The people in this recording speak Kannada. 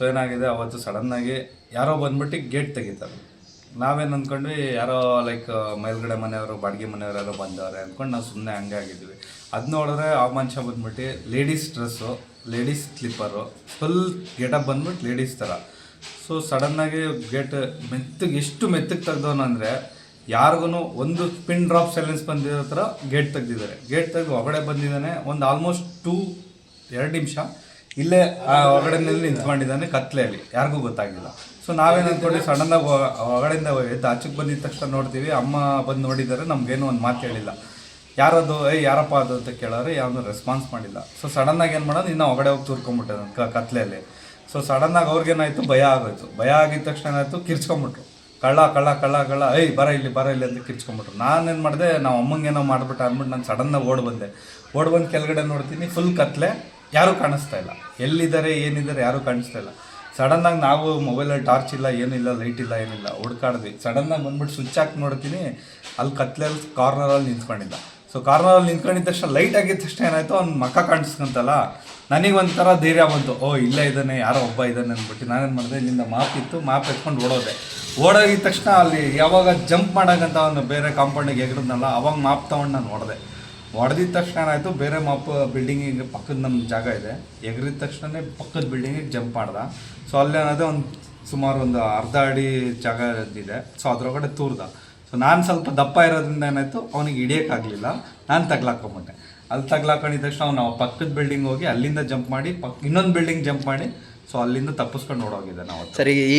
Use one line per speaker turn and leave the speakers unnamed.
ಏನಾಗಿದೆ ಅವತ್ತು ಸಡನ್ನಾಗಿ ಯಾರೋ ಬಂದ್ಬಿಟ್ಟು ಗೇಟ್ ತೆಗಿತಾರೆ. ನಾವೇನು ಅಂದ್ಕೊಂಡ್ವಿ ಯಾರೋ ಲೈಕ್ ಮೇಲ್ಗಡೆ ಮನೆಯವರು ಬಾಡಿಗೆ ಮನೆಯವರು ಯಾರೋ ಬಂದವ್ರೆ ಅಂದ್ಕೊಂಡು ನಾವು ಸುಮ್ಮನೆ ಹಂಗೆ ಆಗಿದ್ವಿ. ಅದು ನೋಡಿದ್ರೆ ಆ ಮನುಷ್ಯ ಬಂದ್ಬಿಟ್ಟು ladies dress, ladies slipper, full getup ಬಂದ್ಬಿಟ್ಟು ಲೇಡೀಸ್ ಥರ. ಸೊ ಸಡನ್ನಾಗಿ ಗೇಟ್ ಮೆತ್ತಗೆ ಎಷ್ಟು ಮೆತ್ತಗೆ ತೆಗ್ದವನು ಅಂದರೆ ಯಾರಿಗೂ ಒಂದು ಪಿನ್ ಡ್ರಾಪ್ ಸೈಲೆನ್ಸ್ ಬಂದಿರೋ ಥರ ಗೇಟ್ ತೆಗ್ದಿದ್ದಾರೆ. ಗೇಟ್ ತೆಗೆದು ಹೊರಗಡೆ ಬಂದಿದ್ದಾನೆ. ಒಂದು ಆಲ್ಮೋಸ್ಟ್ 2 ನಿಮಿಷ ಇಲ್ಲೇ ಆ ಹೊರಗಡೆನಲ್ಲಿ ನಿಂತ್ಕೊಂಡಿದ್ದಾನೆ ಕತ್ಲೆಯಲ್ಲಿ, ಯಾರಿಗೂ ಗೊತ್ತಾಗಿಲ್ಲ. ಸೊ ನಾವೇನು ಅಂದ್ಕೊಂಡು ಸಡನ್ನಾಗಿ ಹೊರಗಡೆಯಿಂದ ಎದ್ದು ಆಚೆಗೆ ಬಂದಿದ್ದ ತಕ್ಷಣ ನೋಡ್ತೀವಿ, ಅಮ್ಮ ಬಂದು ನೋಡಿದ್ದಾರೆ, ನಮಗೇನು ಒಂದು ಮಾತು ಹೇಳಿಲ್ಲ. ಯಾರದು ಯಾರಪ್ಪ ಅದು ಅಂತ ಕೇಳೋರು ಯಾವನು ರೆಸ್ಪಾನ್ಸ್ ಮಾಡಿಲ್ಲ. ಸೊ ಸಡನ್ನಾಗಿ ಏನು ಮಾಡೋದು, ಇನ್ನೂ ಹೊರಗಡೆ ಹೋಗಿ ತೂರ್ಕೊಂಬಿಟ್ಟೆ ಕತ್ಲೆಯಲ್ಲಿ. ಸೊ ಸಡನ್ನಾಗಿ ಅವ್ರಿಗೇನಾಯಿತು, ಭಯ ಆಗೋಯ್ತು. ಭಯ ಆಗಿದ ತಕ್ಷಣ ಏನಾಯಿತು, ಕಿರ್ಚ್ಕೊಂಬಿಟ್ರು, ಕಳ್ಳ ಕಳ್ಳ ಕಳ್ಳ ಕಳ್ಳ, ಬರ ಇಲ್ಲಿ ಅಂತ ಕಿರ್ಚ್ಕೊಂಬಿಟ್ರು. ನಾನೇನು ಮಾಡಿದೆ, ನಾವು ಅಮ್ಮಂಗೇನೋ ಮಾಡ್ಬಿಟ್ಟು ಅಂದ್ಬಿಟ್ಟು ನಾನು ಸಡನ್ನಾಗಿ ಓಡ್ ಬಂದು ಕೆಳಗಡೆ ನೋಡ್ತೀನಿ, ಫುಲ್ ಕತ್ಲೆ, ಯಾರೂ ಕಾಣಿಸ್ತಾ ಇಲ್ಲ. ಎಲ್ಲಿದ್ದಾರೆ ಏನಿದ್ದಾರೆ ಯಾರೂ ಕಾಣಿಸ್ತಾ ಇಲ್ಲ. ಸಡನ್ನಾಗಿ ನಾವು ಮೊಬೈಲಲ್ಲಿ ಟಾರ್ಚ್ ಇಲ್ಲ, ಏನಿಲ್ಲ, ಲೈಟ್ ಇಲ್ಲ, ಏನಿಲ್ಲ, ಹುಡ್ಕಾಡಿದ್ವಿ. ಸಡನ್ನಾಗಿ ಬಂದ್ಬಿಟ್ಟು ಸ್ವಿಚ್ ಹಾಕಿ ನೋಡ್ತೀನಿ, ಅಲ್ಲಿ ಕತ್ಲೆಯಲ್ಲಿ ಕಾರ್ನರಲ್ಲಿ ನಿಂತ್ಕೊಂಡಿದ್ದ. ಸೊ ಕಾರ್ನರಲ್ಲಿ ನಿಂತ್ಕೊಂಡಿದ್ದ ತಕ್ಷಣ ಲೈಟ್ ಆಗಿದ ತಕ್ಷಣ ಏನಾಯಿತು, ಅವ್ನು ಮಕ್ಕ ಕಾಣಿಸ್ಕೊಂತಲ್ಲ, ನನಗೆ ಒಂಥರ ಧೈರ್ಯ ಬಂತು. ಇಲ್ಲೇ ಇದ್ದಾನೆ, ಯಾರೋ ಒಬ್ಬ ಇದ್ದಾನೆ ಅಂದ್ಬಿಟ್ಟು ನಾನೇನು ಮಾಡಿದೆ, ಇಲ್ಲಿಂದ ಮಾಪ್ ಇತ್ತು, ಮಾಪ್ ಎತ್ಕೊಂಡು ಓಡೋಗಿದ ತಕ್ಷಣ ಅಲ್ಲಿ ಯಾವಾಗ ಜಂಪ್ ಮಾಡೋಕ್ಕಂತ ಅವನು ಬೇರೆ ಕಾಂಪೌಂಡಿಗೆ ಎಗರದ್ನಲ್ಲ, ಅವಾಗ ಮಾಪ್ ತೊಗೊಂಡು ನಾನು ಹೊಡೆದಿದ್ದ ತಕ್ಷಣ ಏನಾಯಿತು, ಬೇರೆ ಮಾಪ್ ಬಿಲ್ಡಿಂಗಿಗೆ ಪಕ್ಕದ ನಮ್ಮ ಜಾಗ ಇದೆ, ಎಗರಿದ ತಕ್ಷಣವೇ ಪಕ್ಕದ ಬಿಲ್ಡಿಂಗಿಗೆ ಜಂಪ್ ಮಾಡ್ದೆ. ಸೊ ಅಲ್ಲೇನಾದ್ರೆ ಸುಮಾರು ಒಂದು ಅರ್ಧ ಅಡಿ ಜಾಗ ಇದೆ. ಸೊ ಅದ್ರೊಳಗಡೆ ತೂರ್ದ. ಸೊ ನಾನು ಸ್ವಲ್ಪ ದಪ್ಪ ಇರೋದ್ರಿಂದ ಏನಾಯಿತು, ಅವನಿಗೆ ಹಿಡಿಯೋಕ್ಕಾಗಲಿಲ್ಲ, ನಾನು ತಗ್ಲಾಕೊಂಬಿಟ್ಟೆ. ಅಲ್ಲಿ ತಗ್ಲಾಕೊಂಡಿದ್ದ ತಕ್ಷಣ ಅವ್ನು ಪಕ್ಕದ ಬಿಲ್ಡಿಂಗ್ ಹೋಗಿ ಅಲ್ಲಿಂದ ಜಂಪ್ ಮಾಡಿ ಇನ್ನೊಂದು ಬಿಲ್ಡಿಂಗ್ ಜಂಪ್ ಮಾಡಿ, ಸೊ ಅಲ್ಲಿಂದ ತಪ್ಪಿಸ್ಕೊಂಡು ಓಡೋಗಿದ್ದೆ ನಾವು.
ಸರಿ.